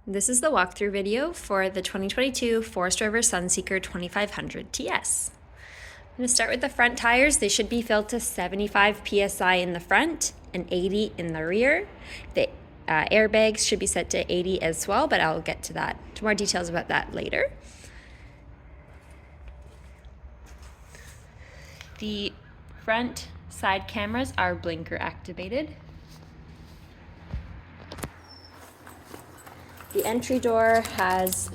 This is the walkthrough video for the 2022 Forest River Sunseeker 2500 TS. I'm going to start with the front tires. They should be filled to 75 psi in the front and 80 in the rear. The airbags should be set to 80 as well, but I'll get to more details about that later. The front side cameras are blinker activated. The entry door has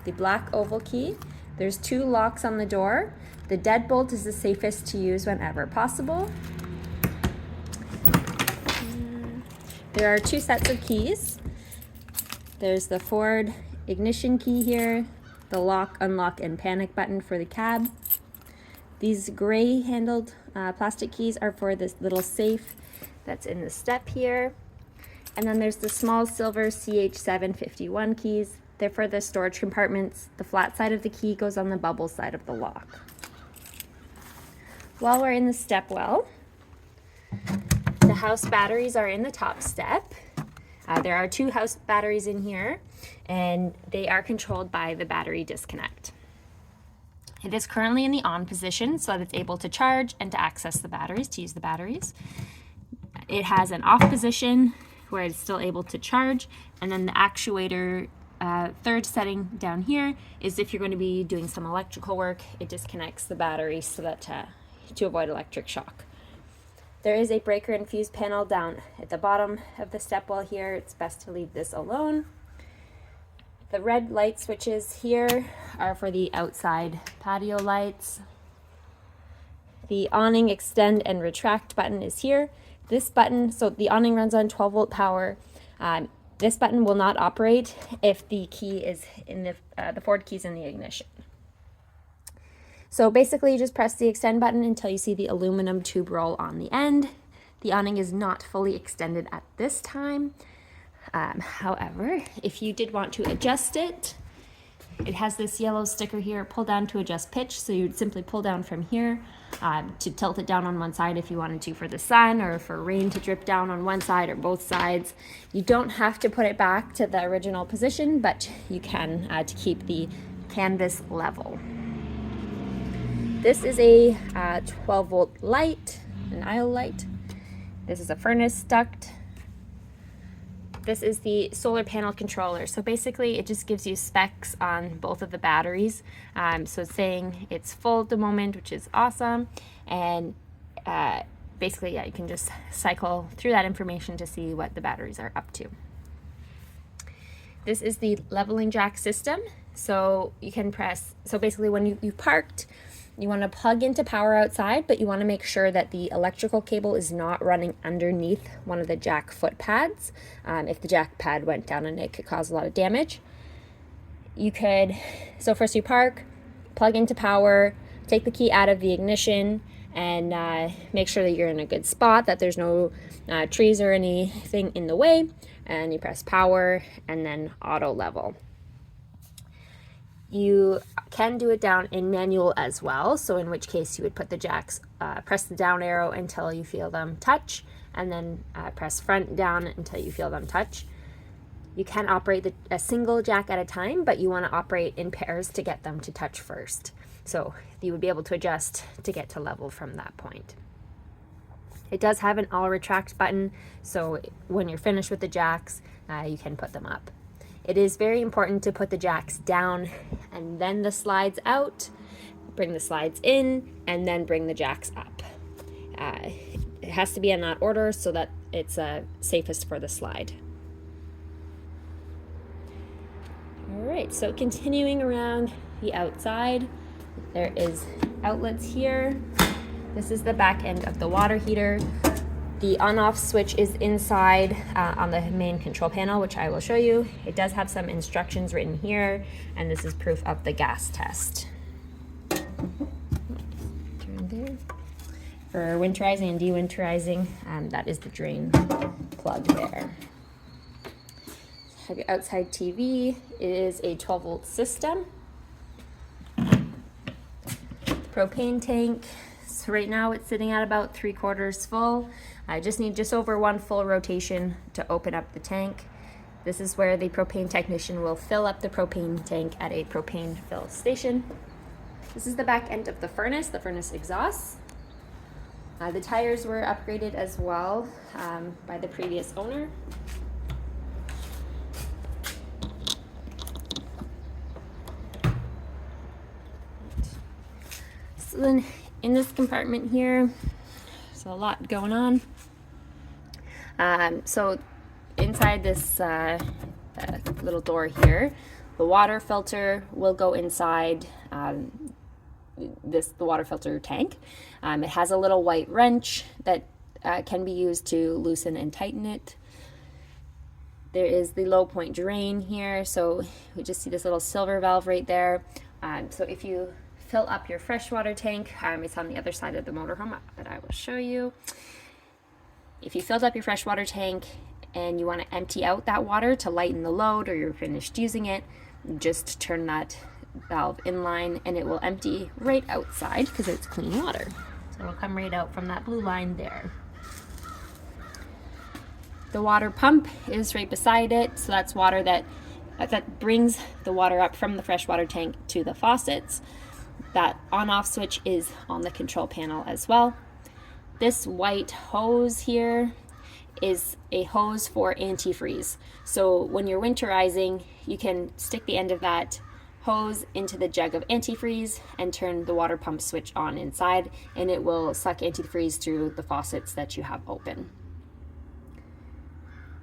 the black oval key. There's 2 locks on the door. The deadbolt is the safest to use whenever possible. There are 2 sets of keys. There's the Ford ignition key here, the lock, unlock, and panic button for the cab. These gray handled plastic keys are for this little safe that's in the step here. And then there's the small silver CH751 keys. They're for the storage compartments. The flat side of the key goes on the bubble side of the lock. While we're in the step well, the house batteries are in the top step. There are 2 house batteries in here, and they are controlled by the battery disconnect. It is currently in the on position so that it's able to charge and to access the batteries, to use the batteries. It has an off position where it's still able to charge, and then the actuator, 3rd setting down here, is if you're going to be doing some electrical work, it disconnects the battery so that to avoid electric shock. There is a breaker and fuse panel down at the bottom of the step well here. It's best to leave this alone. The red light switches here are for the outside patio lights. The awning extend and retract button is here. This button, so the awning runs on 12-volt power. This button will not operate if the key is in the Ford key's in the ignition. So basically, you just press the extend button until you see the aluminum tube roll on the end. The awning is not fully extended at this time. However, if you did want to adjust it, it has this yellow sticker here, pull down to adjust pitch. So you'd simply pull down from here to tilt it down on one side if you wanted to for the sun or for rain to drip down on one side or both sides. You don't have to put it back to the original position, but you can to keep the canvas level. This is a 12-volt light, an aisle light. This is a furnace duct. This is the solar panel controller. So basically it just gives you specs on both of the batteries. So it's saying it's full at the moment, which is awesome. And basically, yeah, you can just cycle through that information to see what the batteries are up to. This is the leveling jack system. So you can press, so basically when you've parked, you want to plug into power outside, but you want to make sure that the electrical cable is not running underneath one of the jack foot pads. If the jack pad went down, and it could cause a lot of damage. So first you park, plug into power, take the key out of the ignition, and make sure that you're in a good spot, that there's no trees or anything in the way, and you press power and then auto level. You can do it down in manual as well, so in which case you would put the jacks, press the down arrow until you feel them touch, and then press front down until you feel them touch. You can operate a single jack at a time, but you want to operate in pairs to get them to touch first. So you would be able to adjust to get to level from that point. It does have an all retract button, so when you're finished with the jacks, you can put them up. It is very important to put the jacks down and then the slides out, bring the slides in, and then bring the jacks up. It has to be in that order so that it's safest for the slide. All right, so continuing around the outside, there is outlets here. This is the back end of the water heater. The on-off switch is inside on the main control panel, which I will show you. It does have some instructions written here, and this is proof of the gas test. Turn there. For winterizing and dewinterizing, that is the drain plug there. Have your outside TV. It is a 12-volt system. Propane tank. So right now it's sitting at about 3/4 full. I just need just over 1 full rotation to open up the tank. This is where the propane technician will fill up the propane tank at a propane fill station. This is the back end of the furnace exhausts. The tires were upgraded as well by the previous owner. So then in this compartment here, there's a lot going on. So inside this little door here, the water filter will go inside the water filter tank. It has a little white wrench that can be used to loosen and tighten it. There is the low point drain here, so we just see this little silver valve right there. So if you fill up your freshwater tank, it's on the other side of the motorhome that I will show you. If you filled up your freshwater tank and you want to empty out that water to lighten the load, or you're finished using it, just turn that valve inline and it will empty right outside because it's clean water. So it'll come right out from that blue line there. The water pump is right beside it, so that's water that brings the water up from the freshwater tank to the faucets. That on-off switch is on the control panel as well. This white hose here is a hose for antifreeze. So when you're winterizing, you can stick the end of that hose into the jug of antifreeze and turn the water pump switch on inside, and it will suck antifreeze through the faucets that you have open.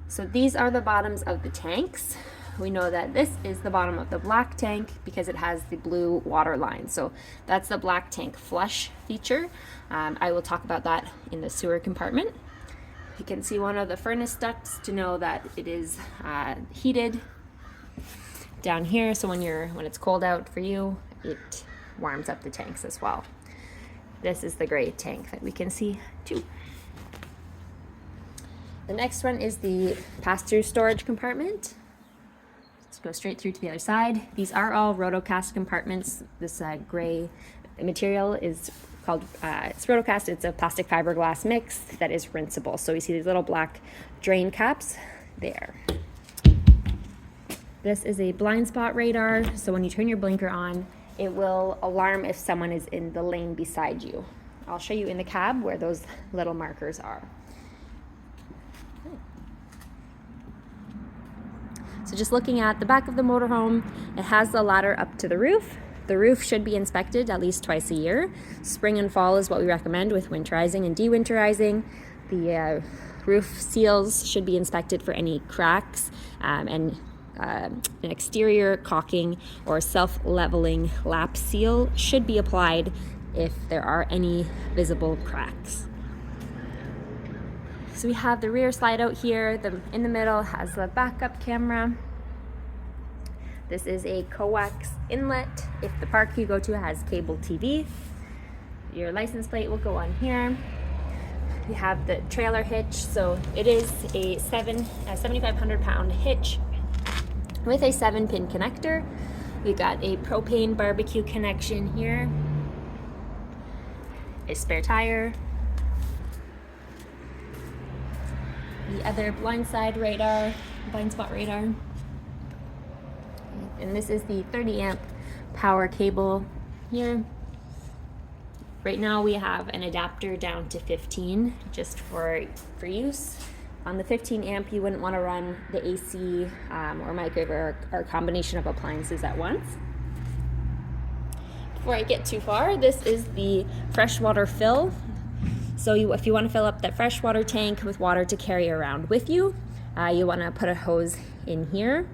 So these are the bottoms of the tanks. We know that this is the bottom of the black tank because it has the blue water line. So that's the black tank flush feature. I will talk about that in the sewer compartment. You can see one of the furnace ducts to know that it is heated down here. So when it's cold out for you, it warms up the tanks as well. This is the gray tank that we can see too. The next one is the pass-through storage compartment. Let's go straight through to the other side. These are all rotocast compartments. This gray material is called, it's rotocast. It's a plastic fiberglass mix that is rinsable. So you see these little black drain caps there. This is a blind spot radar. So when you turn your blinker on, it will alarm if someone is in the lane beside you. I'll show you in the cab where those little markers are. So just looking at the back of the motorhome, it has the ladder up to the roof. The roof should be inspected at least twice a year. Spring and fall is what we recommend with winterizing and dewinterizing. The roof seals should be inspected for any cracks, and an exterior caulking or self-leveling lap seal should be applied if there are any visible cracks. So we have the rear slide out here. In the middle has the backup camera. This is a coax inlet. If the park you go to has cable TV, your license plate will go on here. We have the trailer hitch. So it is a 7,500 pound hitch with a 7-pin connector. We got a propane barbecue connection here, a spare tire, the other blind spot radar. And this is the 30 amp power cable here. Right now we have an adapter down to 15 just for use. On the 15 amp, you wouldn't want to run the AC or microwave or a combination of appliances at once. Before I get too far, this is the freshwater fill. So if you want to fill up that freshwater tank with water to carry around with you, you want to put a hose in here.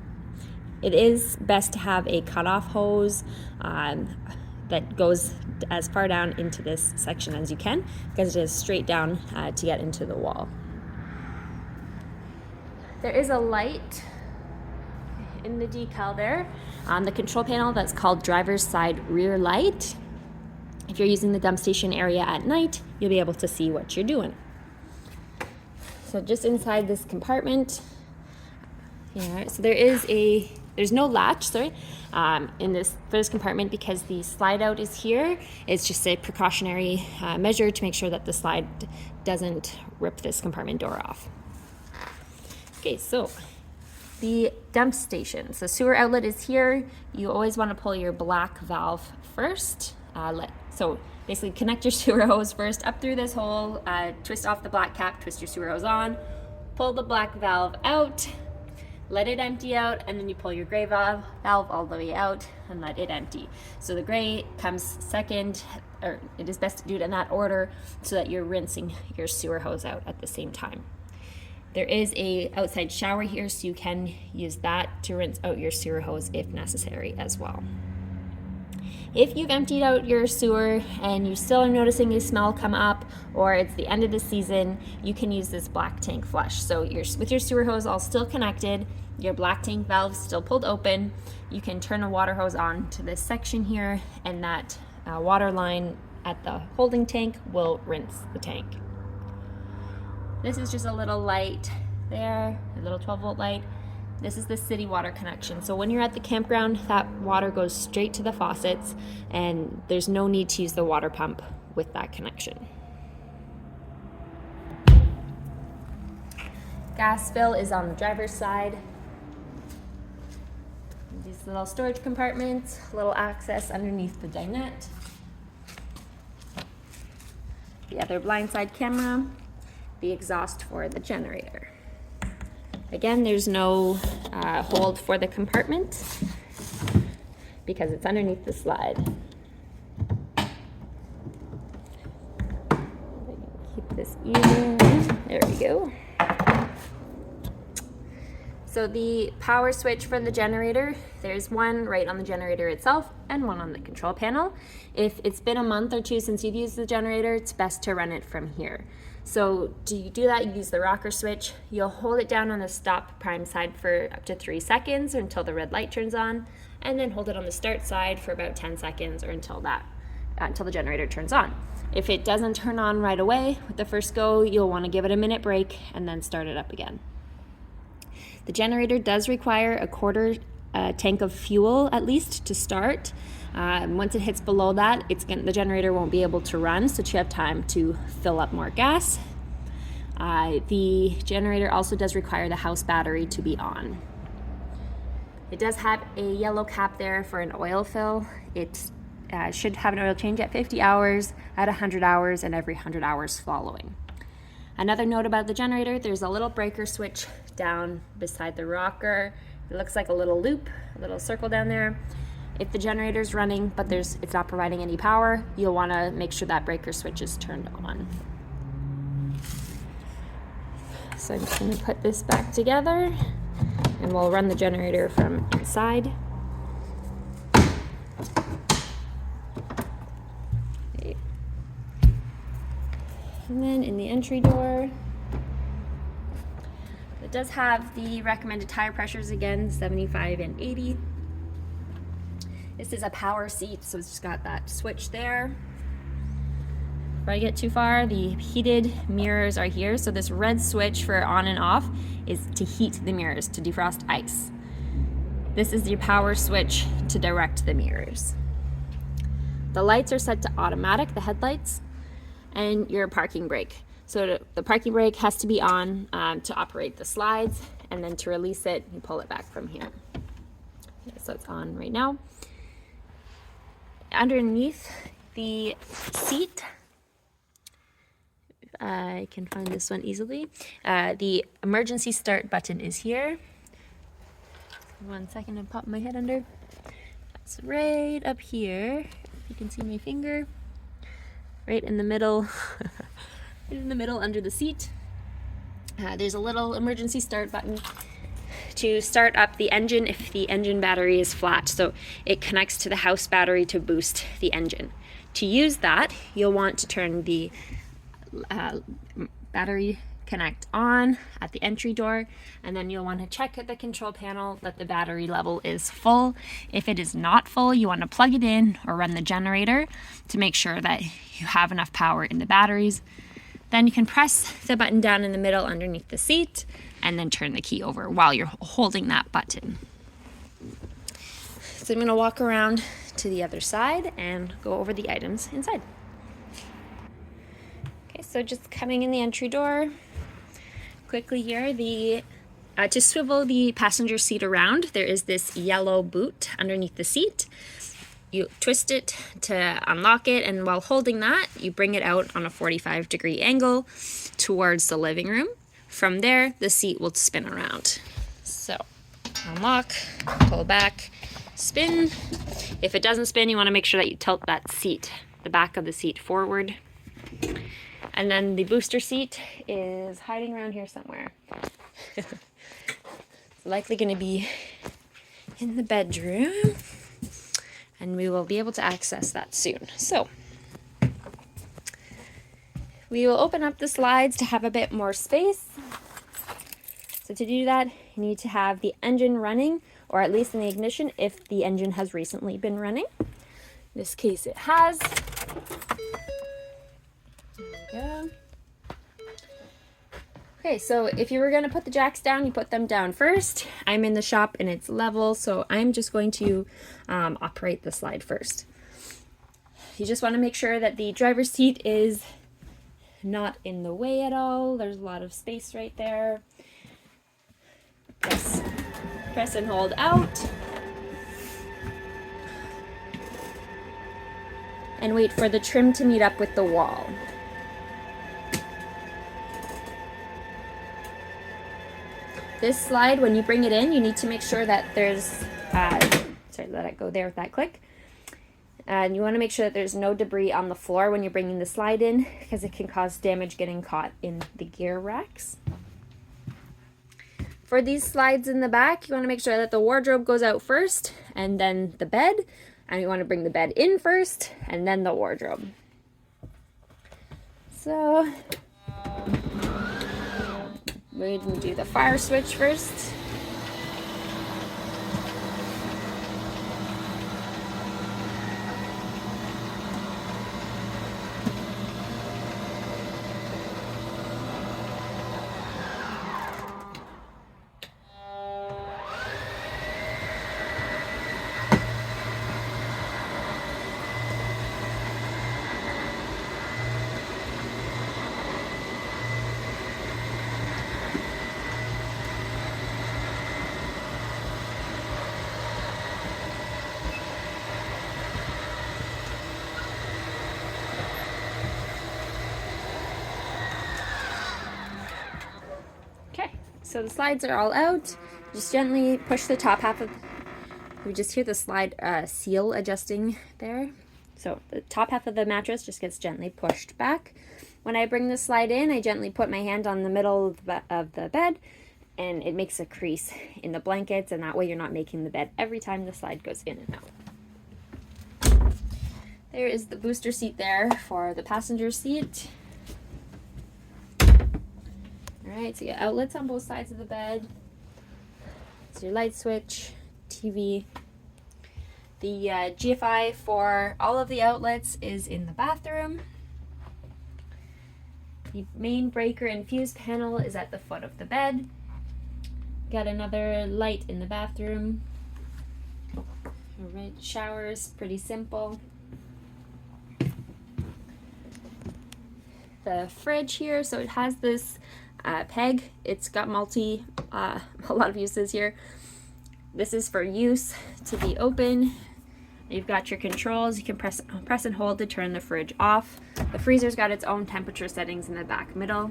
It is best to have a cutoff hose that goes as far down into this section as you can, because it is straight down to get into the wall. There is a light in the decal there on the control panel that's called driver's side rear light. If you're using the dump station area at night, you'll be able to see what you're doing. So just inside this compartment, so there's no latch, in this compartment because the slide out is here. It's just a precautionary measure to make sure that the slide doesn't rip this compartment door off. Okay, so The dump stations. The sewer outlet is here. You always want to pull your black valve first. So basically connect your sewer hose first up through this hole, twist off the black cap, twist your sewer hose on, pull the black valve out, let it empty out, and then you pull your gray valve all the way out and let it empty. So the gray comes second, or it is best to do it in that order so that you're rinsing your sewer hose out at the same time. There is a outside shower here, so you can use that to rinse out your sewer hose if necessary as well. If you've emptied out your sewer and you still are noticing a smell come up, or it's the end of the season, you can use this black tank flush. So with your sewer hose all still connected, your black tank valve still pulled open, you can turn a water hose on to this section here, and that water line at the holding tank will rinse the tank. This is just a little light there, a little 12-volt light. This is the city water connection. So when you're at the campground, that water goes straight to the faucets, and there's no need to use the water pump with that connection. Gas fill is on the driver's side. These little storage compartments, little access underneath the dinette. The other blindside camera, the exhaust for the generator. Again, there's no hold for the compartment because it's underneath the slide. Keep this even. There we go. So the power switch for the generator, there's one right on the generator itself and one on the control panel. If it's been a month or two since you've used the generator, it's best to run it from here. So do you do that, you use the rocker switch. You'll hold it down on the stop prime side for up to 3 seconds or until the red light turns on, and then hold it on the start side for about 10 seconds or until the generator turns on. If it doesn't turn on right away with the first go, you'll want to give it a minute break and then start it up again. The generator does require a quarter tank of fuel at least to start. Once it hits below that, the generator won't be able to run, so you have time to fill up more gas. The generator also does require the house battery to be on. It does have a yellow cap there for an oil fill. It should have an oil change at 50 hours, at 100 hours, and every 100 hours following. Another note about the generator, there's a little breaker switch down beside the rocker. It looks like a little loop, a little circle down there. If the generator's running but it's not providing any power, you'll want to make sure that breaker switch is turned on. So I'm just going to put this back together and we'll run the generator from inside. Okay. And then in the entry door, it does have the recommended tire pressures again, 75 and 80. This is a power seat, so it's just got that switch there. Before I get too far, the heated mirrors are here. So this red switch for on and off is to heat the mirrors, to defrost ice. This is your power switch to direct the mirrors. The lights are set to automatic, the headlights, and your parking brake. So the parking brake has to be on to operate the slides, and then to release it, you pull it back from here. Okay, so it's on right now. Underneath the seat, I can find this one easily. The emergency start button is here. 1 second to pop my head under. That's right up here. You can see my finger. Right in the middle, right in the middle under the seat. There's a little emergency start button to start up the engine if the engine battery is flat. So it connects to the house battery to boost the engine. To use that, you'll want to turn the battery connect on at the entry door, and then you'll want to check at the control panel that the battery level is full. If it is not full, you want to plug it in or run the generator to make sure that you have enough power in the batteries. Then you can press the button down in the middle underneath the seat and then turn the key over while you're holding that button. So I'm going to walk around to the other side and go over the items inside. Okay, so just coming in the entry door quickly here, the To swivel the passenger seat around, there is this yellow boot underneath the seat. You twist it to unlock it, and while holding that, you bring it out on a 45-degree angle towards the living room. From there, the seat will spin around. So, unlock, pull back, spin. If it doesn't spin, you want to make sure that you tilt that seat, the back of the seat forward. And then the booster seat is hiding around here somewhere. It's likely going to be in the bedroom, and we will be able to access that soon. So we will open up the slides to have a bit more space. So to do that, you need to have the engine running, or at least in the ignition if the engine has recently been running. In this case it has. There we go. Okay, so if you were going to put the jacks down, you put them down first. I'm in the shop and it's level, so I'm just going to operate the slide first. You just want to make sure that the driver's seat is not in the way at all. There's a lot of space right there. Press and hold out. And wait for the trim to meet up with the wall. This slide, when you bring it in, you need to make sure that there's, sorry, let it go there with that click. And you want to make sure that there's no debris on the floor when you're bringing the slide in, because it can cause damage getting caught in the gear racks. For these slides in the back, you want to make sure that the wardrobe goes out first, and then the bed. And you want to bring the bed in first, and then the wardrobe. So we're going to do the fire switch first. So the slides are all out. Just gently push the top half of, we just hear the slide seal adjusting there. So the top half of the mattress just gets gently pushed back. When I bring the slide in, I gently put my hand on the middle of the bed, and it makes a crease in the blankets, and that way you're not making the bed every time the slide goes in and out. There is the booster seat there for the passenger seat. Alright, so you got outlets on both sides of the bed. It's your light switch, TV. The GFI for all of the outlets is in the bathroom. The main breaker and fuse panel is at the foot of the bed. Got another light in the bathroom. Alright, showers, pretty simple. The fridge here, so it has this peg. It's got a lot of uses here. This is for use to be open. You've got your controls. You can press and hold to turn the fridge off. The freezer's got its own temperature settings in the back middle.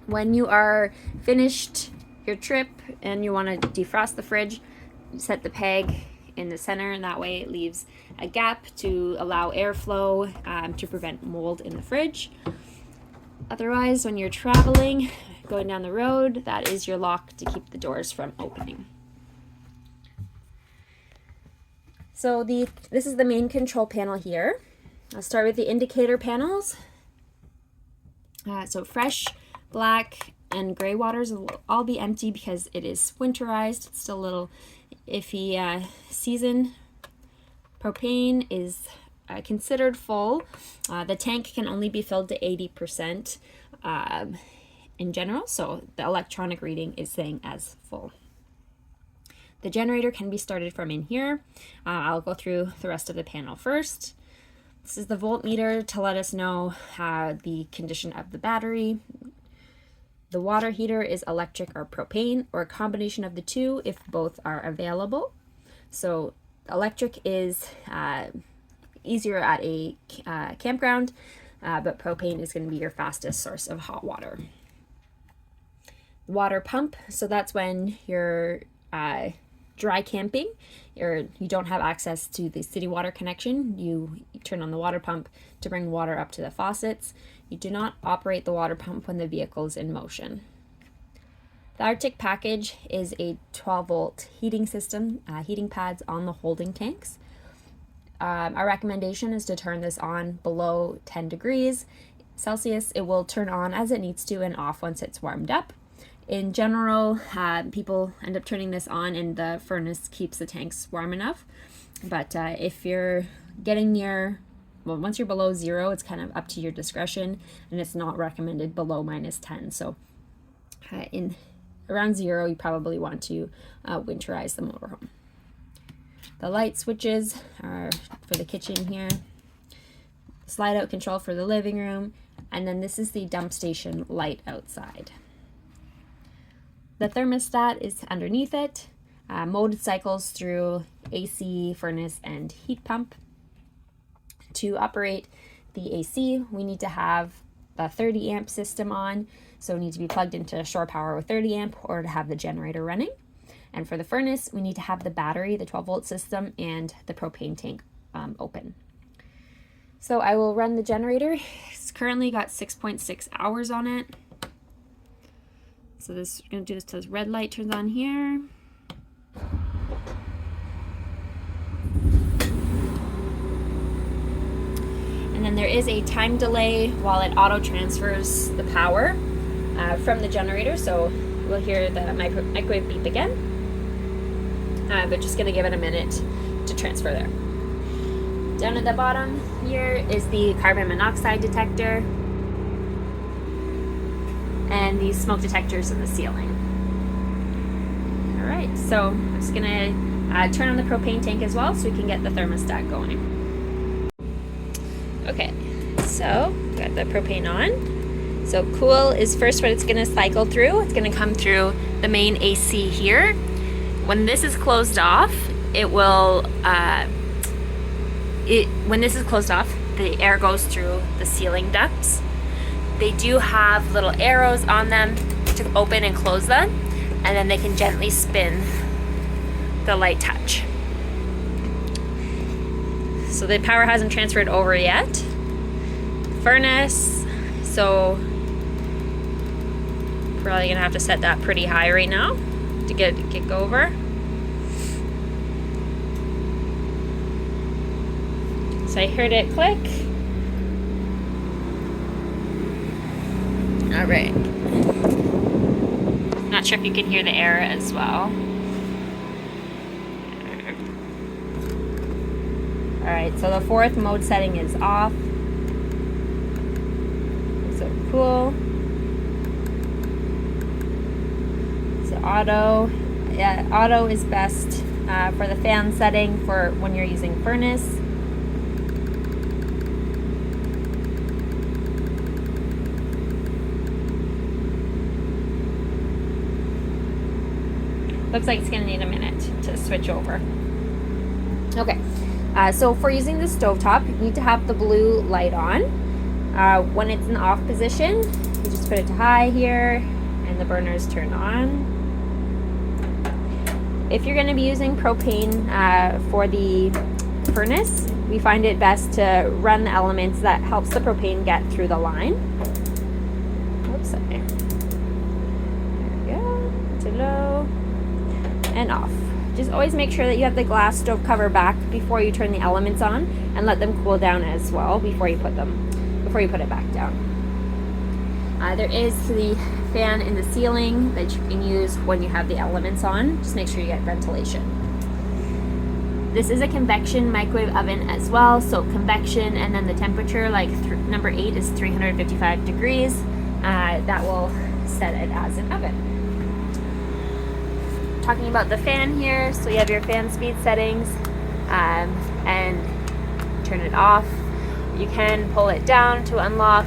When you are finished your trip and you want to defrost the fridge, you set the peg in the center, and that way it leaves a gap to allow airflow to prevent mold in the fridge. Otherwise, when you're traveling, going down the road, that is your lock to keep the doors from opening. So this is the main control panel here. I'll start with the indicator panels. So fresh, black, and gray waters will all be empty because it is winterized. It's still a little iffy season. Propane is considered full. The tank can only be filled to 80% in general, so the electronic reading is saying as full. The generator can be started from in here. I'll go through the rest of the panel first. This is the voltmeter to let us know the condition of the battery. The water heater is electric or propane, or a combination of the two if both are available. So electric is easier at a campground, but propane is going to be your fastest source of hot water. Water pump, so that's when you're dry camping, or you don't have access to the city water connection. You turn on the water pump to bring water up to the faucets. You do not operate the water pump when the vehicle is in motion. The Arctic package is a 12-volt heating system, heating pads on the holding tanks. Our recommendation is to turn this on below 10 degrees Celsius. It will turn on as it needs to and off once it's warmed up. In general, people end up turning this on and the furnace keeps the tanks warm enough. But if you're getting near, well, once you're below 0, it's kind of up to your discretion, and it's not recommended below -10. So in around 0, you probably want to winterize the motorhome. The light switches are for the kitchen here, slide out control for the living room, and then this is the dump station light outside. The thermostat is underneath it. Mode cycles through AC, furnace, and heat pump. To operate the AC, we need to have the 30 amp system on, so we need to be plugged into shore power with 30 amp or to have the generator running. And for the furnace, we need to have the battery, the 12-volt system, and the propane tank open. So I will run the generator. It's currently got 6.6 hours on it. So this, we're going to do this till this red light turns on here. And then there is a time delay while it auto transfers the power from the generator. So we'll hear the microwave beep again. But just going to give it a minute to transfer there. Down at the bottom here is the carbon monoxide detector and these smoke detectors in the ceiling. All right, so I'm just gonna turn on the propane tank as well so we can get the thermostat going. Okay, so got the propane on. So cool is first what it's gonna cycle through. It's gonna come through the main AC here. When this is closed off, it will, when this is closed off, the air goes through the ceiling ducts. They do have little arrows on them to open and close them, and then they can gently spin the light touch. So the power hasn't transferred over yet. Furnace, so probably gonna have to set that pretty high right now to get it kick over. So I heard it click. All right. Not sure if you can hear the air as well. All right, so the 4th mode setting is off. So cool. So auto. Yeah, auto is best for the fan setting for when you're using furnace. Looks like it's going to need a minute to switch over. Okay, so for using the stovetop, you need to have the blue light on. When it's in off position, you just put it to high here, and the burners turn on. If you're going to be using propane for the furnace, we find it best to run the elements that helps the propane get through the line. Oops, sorry. There we go, to low. And off. Just always make sure that you have the glass stove cover back before you turn the elements on, and let them cool down as well before you put it back down. There is the fan in the ceiling that you can use when you have the elements on. Just make sure you get ventilation. This is a convection microwave oven as well, so convection and then the temperature, like number 8 is 355 degrees. That will set it as an oven. Talking about the fan here, so you have your fan speed settings and turn it off. You can pull it down to unlock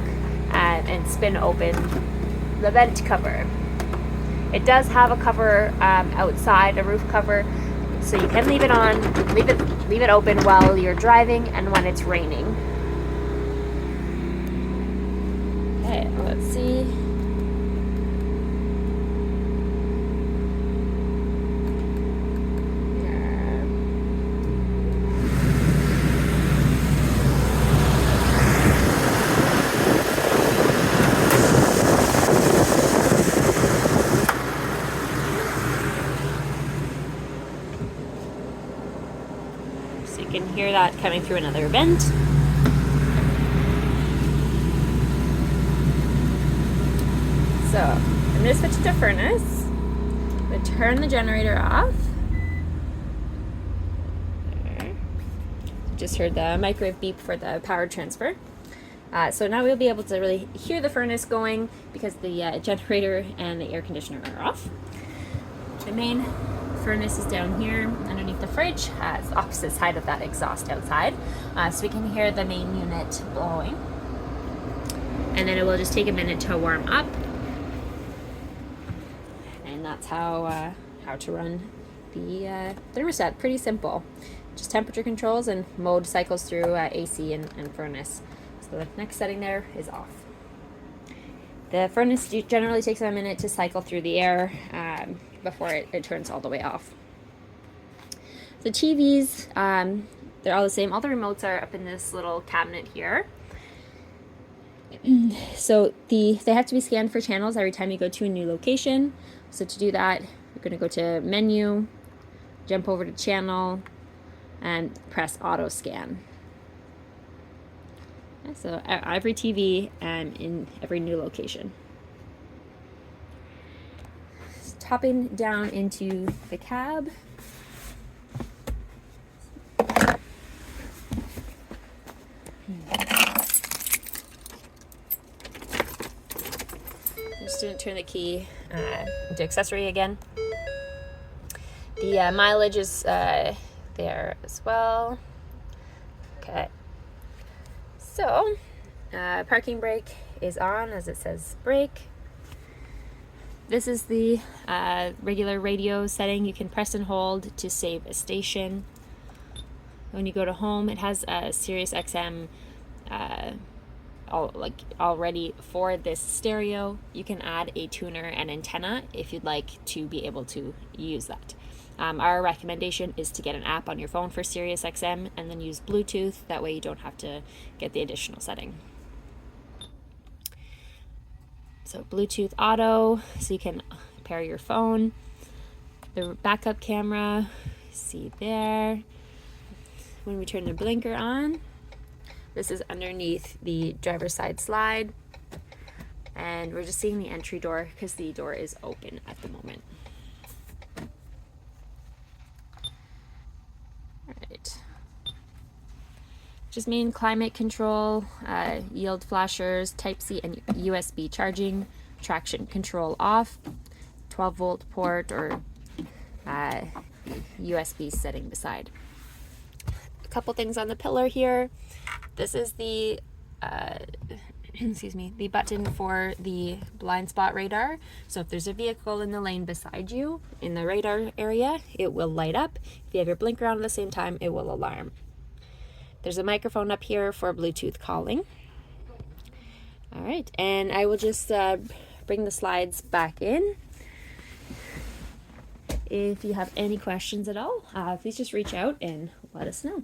and spin open the vent cover. It does have a cover outside, a roof cover, so you can leave it on, leave it open while you're driving and when it's raining. Okay, let's see. So you can hear that coming through another vent. So I'm going to switch to furnace. I'm going to turn the generator off. Just heard the microwave beep for the power transfer. So now we'll be able to really hear the furnace going because the generator and the air conditioner are off. The main furnace is down here underneath the fridge. It's the opposite side of that exhaust outside. So we can hear the main unit blowing. And then it will just take a minute to warm up. And that's how to run the thermostat. Pretty simple. Just temperature controls and mode cycles through AC and furnace. So the next setting there is off. The furnace generally takes a minute to cycle through the air before it turns all the way off. The TVs, they're all the same. All the remotes are up in this little cabinet here. So they have to be scanned for channels every time you go to a new location. So to do that, you're going to go to menu, jump over to channel, and press auto scan. So every TV in every new location. Hopping down into the cab. Just didn't turn the key into accessory again. The mileage is there as well. Okay. So, parking brake is on as it says brake. This is the regular radio setting. You can press and hold to save a station. When you go to home, it has a Sirius XM already for this stereo. You can add a tuner and antenna if you'd like to be able to use that. Our recommendation is to get an app on your phone for Sirius XM and then use Bluetooth. That way you don't have to get the additional setting. So Bluetooth auto, so you can pair your phone. The backup camera, see there. When we turn the blinker on, this is underneath the driver's side slide. And we're just seeing the entry door because the door is open at the moment. Alright. Just main climate control, yield flashers, Type-C and USB charging, traction control off, 12-volt port or USB setting beside. A couple things on the pillar here. This is the the button for the blind spot radar. So if there's a vehicle in the lane beside you in the radar area, it will light up. If you have your blinker on at the same time, it will alarm. There's a microphone up here for Bluetooth calling. All right, and I will just bring the slides back in. If you have any questions at all, please just reach out and let us know.